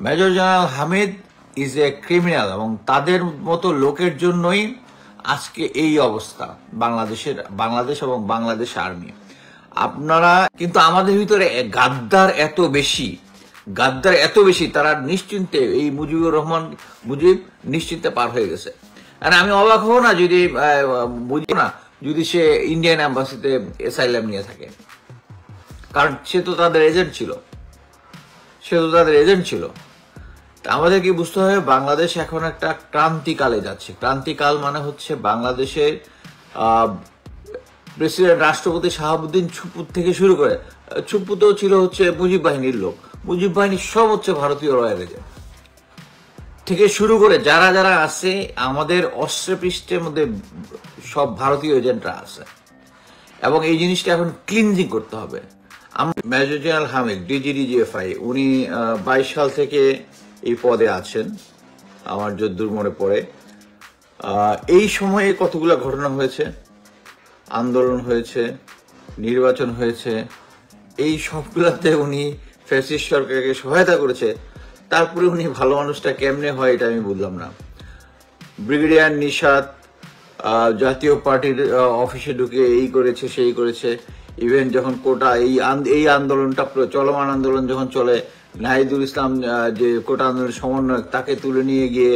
Major general Hamid is a criminal এবং তাদের মতো লোকের জন্যই আজকে এই অবস্থা বাংলাদেশ এবং বাংলাদেশ আর্মি। আপনারা কিন্তু আমাদের ভিতরে গাদ্দার এত বেশি তারা নিশ্চিন্তে এই মুজিব নিশ্চিন্তে পার হয়ে গেছে। আর আমি অবাক হব না যদি সে ইন্ডিয়ান এম্বাসিতে অ্যাসাইলাম নিয়ে থাকে, কারণ সে তো তাদের এজেন্ট ছিল। আমাদের কি বুঝতে হবে, বাংলাদেশ এখন একটা ক্রান্তিকালে যাচ্ছে। ক্রান্তিকাল মানে হচ্ছে বাংলাদেশের প্রেসিডেন্ট রাষ্ট্রপতি শাহাবুদ্দিন ছুপুর থেকে শুরু করে, ছুপু তো ছিল হচ্ছে মুজিব বাহিনীর লোক, মুজিব বাহিনীর সব হচ্ছে ভারতীয় রয়্যাল এজেন্ট থেকে শুরু করে যারা যারা আছে আমাদের অস্ত্রপৃষ্ঠের মধ্যে সব ভারতীয় এজেন্টরা আছে, এবং এই জিনিসটা এখন ক্লিনজিং করতে হবে। মেজর জেনারেল হামিদ ডিজিডিজিএফআই, উনি 22 সাল থেকে এই পদে আছেন আমার যদ্দূর মনে পড়ে। এই সময়ে কতগুলো ঘটনা হয়েছে, আন্দোলন হয়েছে, নির্বাচন হয়েছে, এই সবগুলাতে উনি ফ্যাসিস্ট সরকারকে সহায়তা করেছে। তারপরে উনি ভালো মানুষটা কেমনে হয় এটা আমি বুঝলাম না। ব্রিগেডিয়ার নিশাত জাতীয় পার্টির অফিসে ঢুকে এই করেছে সেই করেছে। ইভেন যখন কোটা এই আন্দোলনটা চলমান আন্দোলন যখন চলে, নাহিদুল ইসলাম যে কোটা আন্দোলনের সমন্বয়ক তাকে তুলে নিয়ে গিয়ে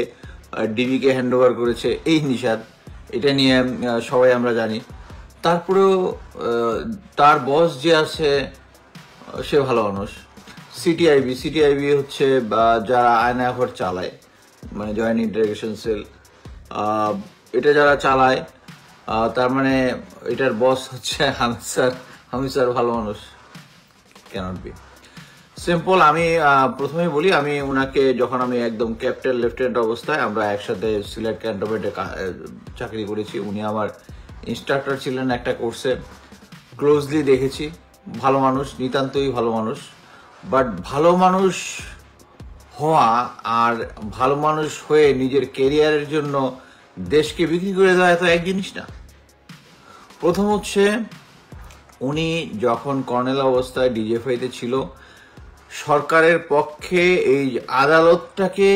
ডিবিকে হ্যান্ড ওভার করেছে এই নিশাত, এটা নিয়ে সবাই আমরা জানি। তারপরেও তার বস যে আছে সে ভালো মানুষ। সিটিআইবি হচ্ছে যারা আয়নাঘর চালায়, মানে জয়েন্ট ইন্টারোগেশন সেল, এটা যারা চালায়, তার মানে এটার বস হচ্ছে হামিদ স্যার ভালো মানুষ ক্যানট বি সিম্পল। আমি প্রথমেই বলি, আমি ওনাকে যখন আমি একদম ক্যাপ্টেন লেফটেন্যান্ট অবস্থায় আমরা একসাথে সিলেট ক্যান্টনমেন্টে চাকরি করেছি, উনি আমার ইনস্ট্রাক্টর ছিলেন একটা কোর্সে, ক্লোজলি দেখেছি। ভালো মানুষ, নিতান্তই ভালো মানুষ। বাট ভালো মানুষ হওয়া আর ভালো মানুষ হয়ে নিজের কেরিয়ারের জন্য দেশকে বিক্রি করে দেওয়া এত এক জিনিস না। প্রথম হচ্ছে, উনি যখন কর্নেল অবস্থায় ডিজিএফআইতে ছিল, সরকারের পক্ষে এই আদালতটাকে,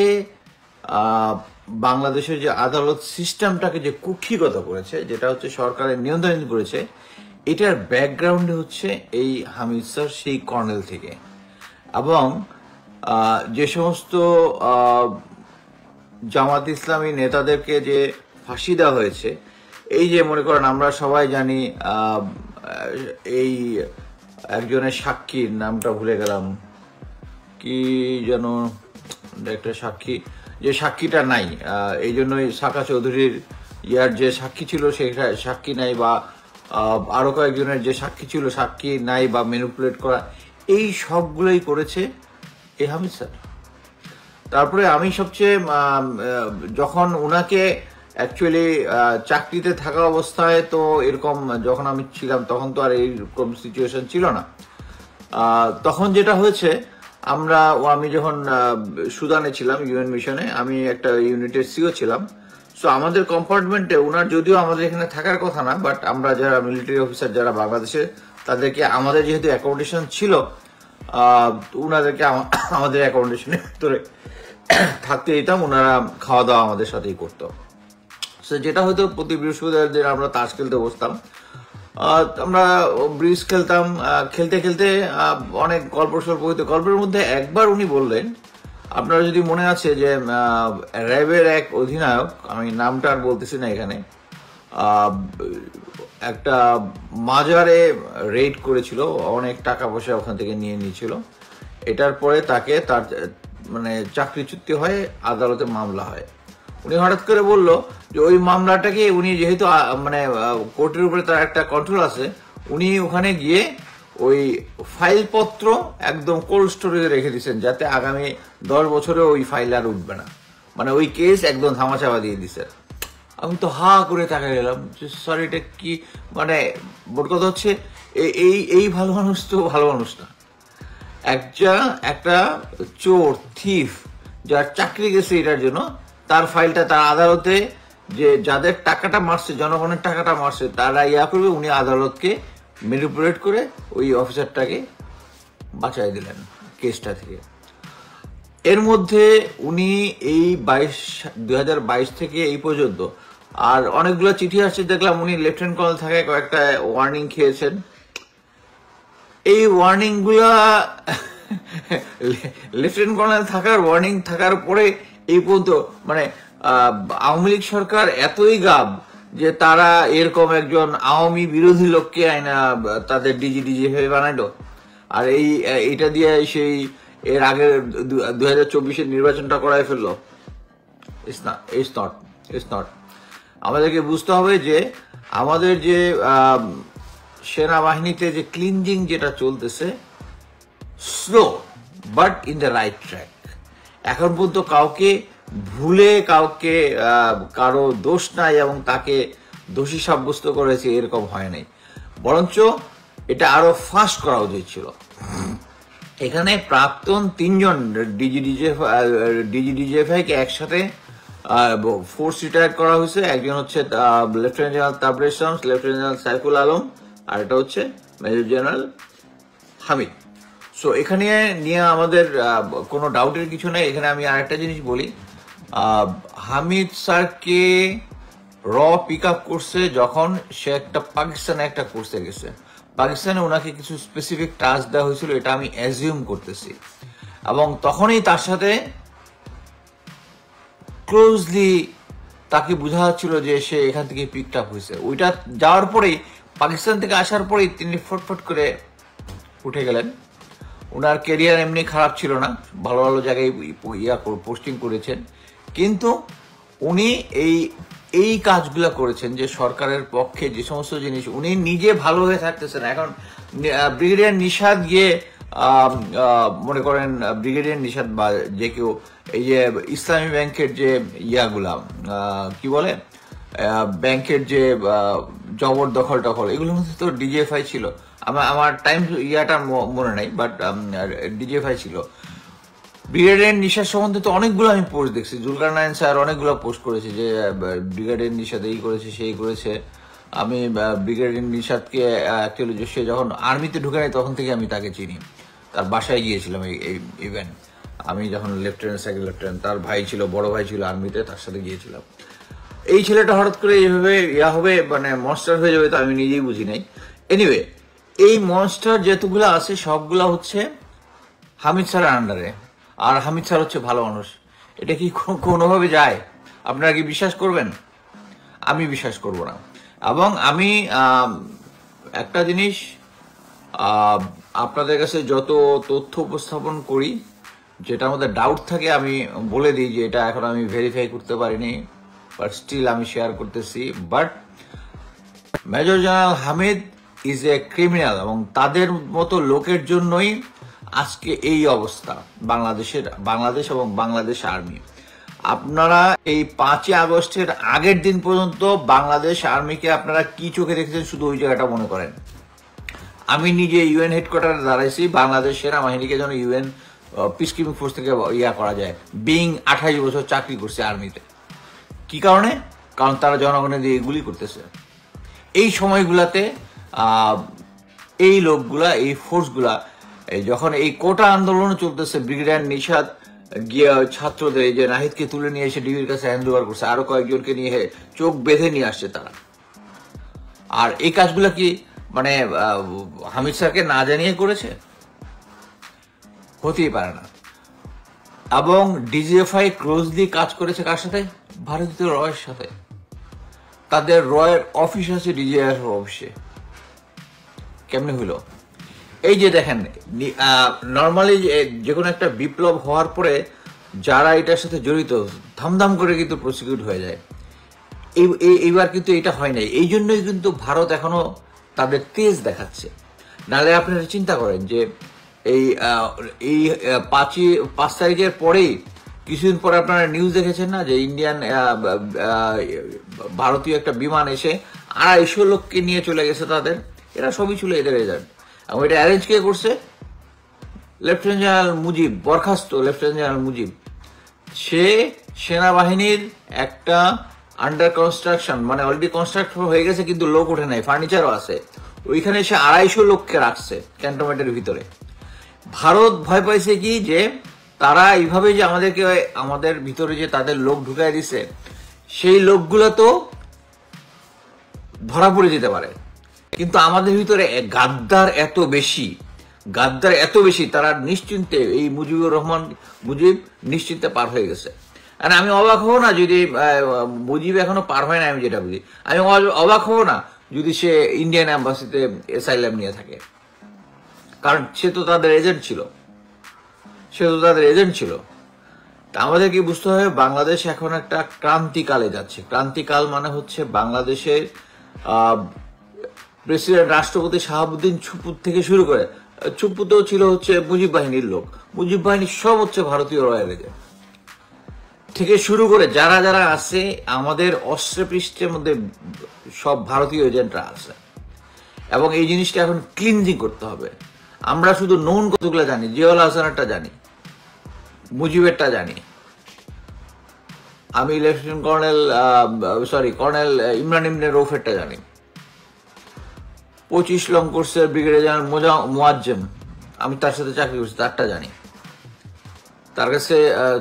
বাংলাদেশের যে আদালত সিস্টেমটাকে যে কুক্ষিগত করেছে, যেটা হচ্ছে সরকারের নিয়ন্ত্রণ করেছে, এটার ব্যাকগ্রাউন্ডে হচ্ছে এই হামিদ স্যার সেই কর্নেল থেকে। এবং যে সমস্ত জামাত ইসলামী নেতাদেরকে যে ফাঁসি দেওয়া হয়েছে, এই যে মনে করেন আমরা সবাই জানি, এই একজনের সাক্ষীর নামটা ভুলে গেলাম, কি যেন একটা সাক্ষী, যে সাক্ষীটা নাই, এই জন্যই সাকা চৌধুরীর যে সাক্ষী ছিল সেটা সাক্ষী নাই, বা আরো কয়েকজনের যে সাক্ষী ছিল সাক্ষী নাই, বা ম্যানিপুলেট করা, এই সবগুলোই করেছে এই হামিদ স্যার। তারপরে আমি সবচেয়ে যখন ওনাকে অ্যাকচুয়ালি চাকরিতে থাকা অবস্থায় তো এরকম, যখন আমি ছিলাম তখন তো আর এইরকম সিচুয়েশন ছিল না। তখন যেটা হয়েছে, আমি যখন সুদানে ছিলাম ইউএন মিশনে, আমি একটা ইউনিটের সিও ছিলাম। সো আমাদের কম্পার্টমেন্টে ওনার, যদিও আমাদের এখানে থাকার কথা না, বাট আমরা যারা মিলিটারি অফিসার যারা বাংলাদেশে, তাদেরকে আমাদের যেহেতু অ্যাকোমোডেশন ছিল, ওনাদেরকে আমাদের অ্যাকোমোডেশনের ভিতরে থাকতে দিতাম, ওনারা খাওয়া দাওয়া আমাদের সাথেই করতো। সো যেটা হয়তো প্রতি বৃহস্পতিবার দিন আমরা তাস খেলতে বসতাম, আমরা ব্রিজ খেলতাম, খেলতে খেলতে অনেক গল্প হইতো। গল্পের মধ্যে একবার উনি বললেন, আপনারা যদি মনে আছে যে র্যাবের এক অধিনায়ক, আমি নামটা আর বলতেছি না এখানে, একটা মাজারে রেড করেছিল, অনেক টাকা পয়সা ওখান থেকে নিয়ে নিয়েছিল। এটার পরে তাকে তার মানে চাকরিচ্যুতি হয়, আদালতে মামলা হয়। উনি হঠাৎ করে বলল যে ওই মামলাটাকে উনি যেহেতু মানে কোর্টের উপরে তার একটা কন্ট্রোল আছে, উনি ওখানে গিয়ে ওই ফাইলপত্র একদম কোল্ড স্টোরেজে রেখে দিচ্ছেন, যাতে আগামী 10 বছরে ওই ফাইল আর উঠবে না, মানে ওই কেস একদম ধামাচাপা দিয়ে দিচ্ছে। আমি তো হা করে তাকাই গেলাম, সরি এটা কি, মানে মোট কথা হচ্ছে এই ভালো মানুষ তো ভালো মানুষ না। একটা চোর, থিফ, যার চাকরি গেছে এটার জন্য, তার ফাইলটা তার আদালতে, যে যাদের টাকাটা মারছে, জনগণের টাকাটা মারছে, তারা করবে, উনি আদালতকে ম্যানিপুলেট করে ওই অফিসারটাকে বাঁচাই দিলেন কেসটা থেকে। এর মধ্যে উনি এই 2022 থেকে এই পর্যন্ত আর অনেকগুলো চিঠি আসছে, দেখলাম উনি লেফটেন্যান্ট কর্নেল থাকায় কয়েকটা ওয়ার্নিং খেয়েছেন। এই ওয়ার্নিং গুলা লেফটেন্যান্ট কর্নেল থাকার ওয়ার্নিং থাকার পরে এই পর্যন্ত মানে আওয়ামী লীগ সরকার এতই গাব যে তারা এরকম একজন আওয়ামী বিরোধী লোককে আইনা তাদের ডিজি হয়ে বানাইলো। আর এইটা দিয়ে সেই এর আগে 2024-এর নির্বাচনটা করাই ফেললো। It's not. আমাদেরকে বুঝতে হবে যে আমাদের যে সেনাবাহিনীতে যে ক্লিনজিং যেটা চলতেছে, slow but in the right track. এখন পর্যন্ত কাউকে ভুলে কারো দোষ নাই এবং তাকে দোষী সাব্যস্ত করেছে এরকম হয় নাই, বরঞ্চ এটা আরো ফাস্ট করা উচিত ছিল। এখানে প্রাক্তন 3জন ডিজিডিজিএফআই কে একসাথে ফোর্স রিটায়ার করা হয়েছে। একজন হচ্ছে lieutenant general Tabrez Shams, lieutenant general Saiful Alam, আর এটা হচ্ছে মেজর জেনারেল হামিদ। সো এখানে নিয়ে আমাদের কোনো ডাউটের কিছু নেই। এখানে আমি আরেকটা জিনিস বলি, হামিদ স্যারকে পিক আপ করছে যখন সে পাকিস্তানে একটা কোর্সে গেছে। পাকিস্তানে ওনাকে কিছু স্পেসিফিক টাস্ক দেওয়া হয়েছিল, এটা আমি অ্যাজিউম করতেছি, এবং তখনই তার সাথে ক্লোজলি তাকে বোঝা যাচ্ছিল যে সে এখান থেকে পিকড আপ হয়েছে। ওইটা যাওয়ার পরেই, পাকিস্তান থেকে আসার পরেই তিনি ফটফট করে উঠে গেলেন। ওনার কেরিয়ার এমনি খারাপ ছিল না, ভালো ভালো জায়গায় পোস্টিং করেছেন, কিন্তু উনি এই কাজগুলো করেছেন যে সরকারের পক্ষে যে সমস্ত জিনিস উনি নিজে ভালো হয়ে থাকতেছেন। এখন ব্রিগেডিয়ার নিশাদ গিয়ে মনে করেন ব্রিগেডিয়ার নিশাদ বা যে কেউ এই যে ইসলামী ব্যাংকের যে ইয়াগুলা কি বলে ব্যাংকের যে জবরদখল টখল এগুলোর মধ্যে তো ডিজিএফআই ছিল। আমার টাইম ইয়াটা মনে নাই, বাট ডিজিএফআই ছিল। ব্রিগেডিয়ার নিশাদ সম্বন্ধে তো অনেকগুলো আমি পোস্ট দেখছি, জুলকারনাইন স্যার অনেকগুলো পোস্ট করেছে যে ব্রিগেডিয়ার নিশাদ এই করেছে সেই করেছে। আমি ব্রিগেডিয়ার নিশাদকে অ্যাকচুয়ালি সে যখন আর্মিতে ঢুকে নেয় তখন থেকে আমি তাকে চিনি, তার বাসায় গিয়েছিলাম এই ইভেন্ট। আমি যখন লেফটেন্যান্ট সেকেন্ড লেফটেন্যান্ট, তার ভাই ছিল, বড় ভাই ছিল আর্মিতে, তার সাথে গিয়েছিলাম। এই ছেলেটা হঠাৎ করে এইভাবে হবে মানে মনস্টার হয়ে যাবে, তো আমি নিজেই বুঝি নাই। এনিওয়ে, এই মনস্টার যেতগুলো আছে সবগুলা হচ্ছে হামিদ স্যারের আন্ডারে, আর হামিদ স্যার হচ্ছে ভালো মানুষ। এটা কি কোনোভাবে যায়? আপনারা কি বিশ্বাস করবেন? আমি বিশ্বাস করব না। এবং আমি একটা জিনিস আপনাদের কাছে যত তথ্য উপস্থাপন করি, যেটা আমাদের ডাউট থাকে আমি বলে দিই যে এটা এখন আমি ভেরিফাই করতে পারিনি, বাট স্টিল আমি শেয়ার করতেছি। But major general Hamid is a criminal, এবং তাদের মতো লোকের জন্যই আজকে এই অবস্থা বাংলাদেশ এবং বাংলাদেশ আর্মি। আপনারা এই 5ই আগস্টের আগের দিন পর্যন্ত বাংলাদেশ আর্মিকে আপনারা কি চোখে দেখেছেন শুধু ওই জায়গাটা মনে করেন। আমি নিজে ইউএন হেডকোয়ার্টারে দাঁড়াইছি বাংলাদেশ সেনাবাহিনীকে যেন ইউএন পিসকিপিং ফোর্স থেকে ইয়া করা যায়, বিং 28 বছর চাকরি করছে আর্মিতে। কি কারণে? কারণ তারা জনগণের দিয়ে গুলি করতেছে। এই সময়গুলাতে এই লোকগুলা, এই ফোর্সগুলা, যখন এই কোটা আন্দোলন চলতেছে, ব্রিগেডিয়ার নিশাদ গিয়ে ছাত্রদের এই যে নাহিদকে তুলে নিয়ে এসে ডিবির কাছে হ্যান্ড ওভার করছে, আরো কয়েকজনকে নিয়ে চোখ বেঁধে নিয়ে আসছে তারা। আর এই কাজগুলা কি মানে হামিদ স্যারকে না জানিয়ে করেছে? হতেই পারে না। এবং ডিজিএফআই ক্লোজলি কাজ করেছে কার সাথে? ভারতীয় রয়ের সাথে। তাদের রয়ের অফিস আছে ডিজিএফআই অফিসে। কেমনে হইল? এই যে দেখেন, নর্মালি যে কোনো একটা বিপ্লব হওয়ার পরে যারা এটার সাথে জড়িত ধামধাম করে কিন্তু প্রসিকিউট হয়ে যায়। এইবার কিন্তু এটা হয় নাই। এই জন্যই কিন্তু ভারত এখনো তাদের তেজ দেখাচ্ছে। নাহলে আপনারা চিন্তা করেন যে এই 5 তারিখের পরেই কিছুদিন পরে আপনারা নিউজ দেখেছেন না যে ইন্ডিয়ান ভারতীয় একটা বিমান এসে 250 লোককে নিয়ে চলে গেছে তাদের। এরা সবই ছিল এদের এজেন্ট, এবং এটা অ্যারেঞ্জ কে করছে? লেফটেন্যান্ট জেনারেল মুজিব, বরখাস্ত লেফটেন্যান্ট জেনারেল মুজিব। সে সেনাবাহিনীর একটা আন্ডার কনস্ট্রাকশন, মানে অলরেডি কনস্ট্রাক্ট হয়ে গেছে কিন্তু লোক ওঠে নাই, ফার্নিচারও আছে, ওইখানে সে 250 লোককে রাখছে ক্যান্টনমেন্টের ভিতরে। ভারত ভয় পাইছে কি যে তারা এইভাবে যে আমাদেরকে আমাদের ভিতরে যে তাদের লোক ঢুকাই দিছে, সেই লোকগুলো তো ধরা পড়ে যেতে পারে, কিন্তু আমাদের ভিতরে গাদ্দার এত বেশি তারা নিশ্চিন্তে এই মুজিব নিশ্চিন্তে পার হয়ে গেছে। আর আমি অবাক হবো না যদি মুজিব এখনো পার হয় না, আমি যেটা বুঝি, আমি অবাক হবো না যদি সে ইন্ডিয়ান অ্যাম্বাসিতে অ্যাসাইলাম নিয়ে থাকে, কারণ সে তো তাদের এজেন্ট ছিল। তা আমাদের কি বুঝতে হবে, বাংলাদেশ এখন একটা ক্রান্তিকালে যাচ্ছে। ক্রান্তিকাল মানে হচ্ছে বাংলাদেশের প্রেসিডেন্ট রাষ্ট্রপতি শাহাবুদ্দিন ছুপু থেকে শুরু করে, ছুপু তো ছিল হচ্ছে মুজিব বাহিনীর লোক, মুজিব বাহিনীর সব হচ্ছে ভারতীয় রয়্যাল এজেন্ট থেকে শুরু করে যারা যারা আছে আমাদের অস্ত্রপৃষ্ঠের মধ্যে সব ভারতীয় এজেন্টরা আছে। এবং এই জিনিসটা এখন ক্লিনজিং করতে হবে। আমরা শুধু নন কতগুলো জানি, জিয়াউল হাসানেরটা জানি, মুজিবেরটা জানি, আমি লেফটেন্যান্ট কর্নেল ইমরান ইবনে রৌফেরটা জানি, 25 লং কোর্সের ব্রিগেডিয়ার জেনারেল মুয়াজ্জেম, আমি তার সাথে চাকরি করছি, তারটা জানি।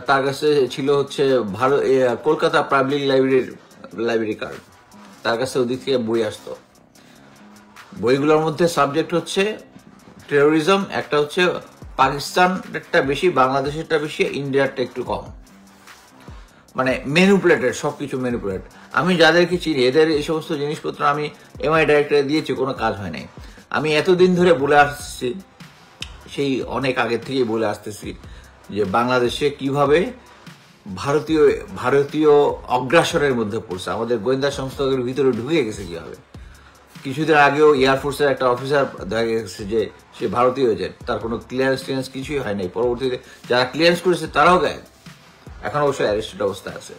তার কাছে ছিল হচ্ছে কলকাতা পাবলিক লাইব্রেরি কার্ড, তার কাছে ওদিক থেকে বই আসতো। বইগুলোর মধ্যে সাবজেক্ট হচ্ছে টেরোরিজম, একটা হচ্ছে পাকিস্তানটা বেশি, বাংলাদেশেরটা বেশি, ইন্ডিয়ারটা একটু কম, মানে ম্যানিপুলেটেড, সবকিছু ম্যানিপুলেট। আমি যাদেরকে চিনি এদের এই সমস্ত জিনিসপত্র আমি এমআই ডাইরেক্টরে দিয়েছি, কোনো কাজ হয় নাই। আমি এতদিন ধরে বলে আসছি, সেই অনেক আগে থেকেই বলে আসতেছি যে বাংলাদেশে কিভাবে ভারতীয় অগ্রাসনের মধ্যে পড়ছে, আমাদের গোয়েন্দা সংস্থাগুলোর ভিতরে ঢুকে গেছে কিভাবে। কিছুদিন আগেও এয়ারফোর্সের একটা অফিসার দেখা গেছে যে সে ভারতীয় এজেন্ট, তার কোনো ক্লিয়ারেন্স কিছুই হয় নাই। পরবর্তীতে যারা ক্লিয়ারেন্স করেছে তারাও গায়েব, এখন অবশ্যই অ্যারেস্টেড অবস্থায় আছে।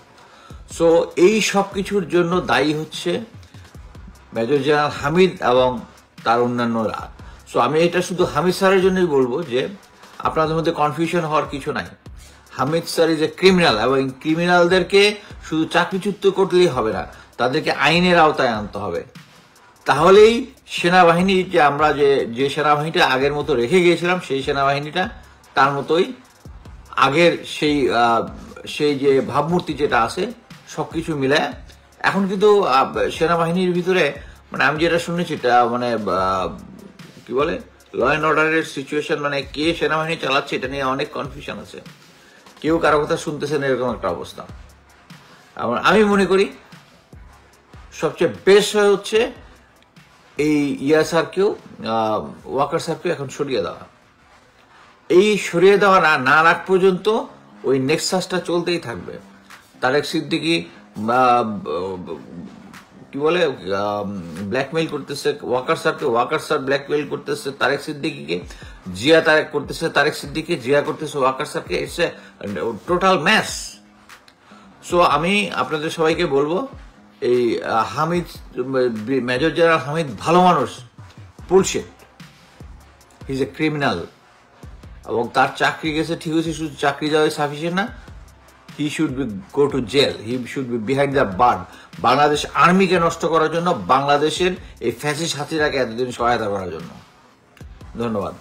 সো এই সব কিছুর জন্য দায়ী হচ্ছে মেজর জেনারেল হামিদ এবং তার অন্যান্যরা। সো আমি এটা শুধু হামিদ স্যারের জন্যই বলবো যে আপনাদের মধ্যে কনফিউশন হওয়ার কিছু নাই। Hamid sir is a criminal, এবং ক্রিমিনালদেরকে শুধু চাকরিচ্যুত করলেই হবে না, তাদেরকে আইনের আওতায় আনতে হবে। তাহলেই সেনাবাহিনী যে আমরা যে সেনাবাহিনীটা আগের মতো রেখে গিয়েছিলাম, সেই সেনাবাহিনীটা তার মতোই আগের সেই যে ভাবমূর্তি যেটা আছে সবকিছু মিলে। এখন কিন্তু সেনাবাহিনীর ভিতরে মানে আমি যেটা শুনেছি, মানে কি বলে ল অ্যান্ড অর্ডারের সিচুয়েশন, মানে কে সেনাবাহিনী চালাচ্ছে এটা নিয়ে অনেক কনফিউশন আছে, কেউ কারো কথা শুনতেছে না, এরকম একটা অবস্থা। আমি মনে করি সবচেয়ে বেস্ট হচ্ছে এই স্যারকেও, ওয়াকার স্যারকেও এখন সরিয়ে দেওয়া। এই সরিয়ে দেওয়া না রাখ পর্যন্ত ওই নেক্সাসটা চলতেই থাকবে। তারেক সিদ্দিকী কি বলে ব্ল্যাকমেইল করতেছে ওয়াকার স্যারকে, ওয়াকার স্যার ব্ল্যাকমেইল করতেছে তারেক সিদ্দিকীকে, জিয়া তারেক করতেছে তারেক সিদ্দিকী, জিয়া করতেছে ওয়াকার স্যারকে। It's a total mess. So আমি আপনাদের সবাইকে বলবো, এই হামিদ, মেজর জেনারেল হামিদ ভালো মানুষ, bullshit, he is a criminal. এবং তার চাকরি গেছে ঠিক আছে, শুধু চাকরি যাওয়াই সাফিসিয়েন্ট না, he should be go to jail, he should be behind the bars. Bangladesh আর্মিকে নষ্ট করার জন্য, বাংলাদেশের এই ফ্যাসিস্ট হাসিনাকে এতদিন সহায়তা করার জন্য। ধন্যবাদ।